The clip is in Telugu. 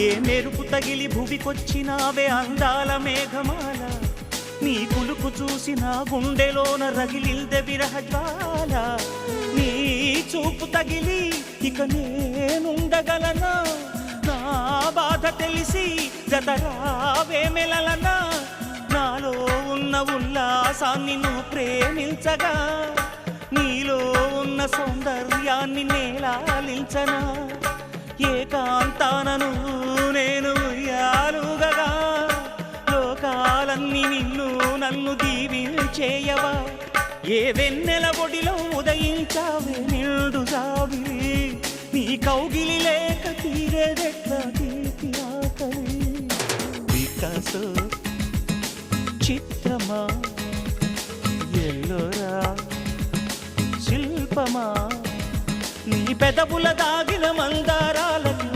ఏ మెరుపు తగిలి భువికొచ్చినావే అందాల మేఘమాల, నీ కులుకు చూసిన గుండెలోన రగిలిల్దె విరహ జ్వాల. నీ చూపు తగిలి ఇక నేనుండగలనా, నా బాధ తెలిసి జతరావే మెలలనా. నాలో ఉన్న ఉల్లాసాన్ని నువ్వు ప్రేమించగా, నీలో ఉన్న సౌందర్యాన్ని నేలాలించనా. ఏకాంతానను నేను ఉయ్యాలుగగా, లోకాలన్నీ నిన్ను నన్ను దీవించేయవా. ఏ వెన్నెల ఒడిలో ఉదయించావే నిండు జాబిలి, నీ కౌగిలి లేక తీరేదెట్లా తీపి ఆకలి. వికాసో చిత్రమా ఎల్లోరా శిల్పమా, నీ పెదవుల దాగిన మందారాల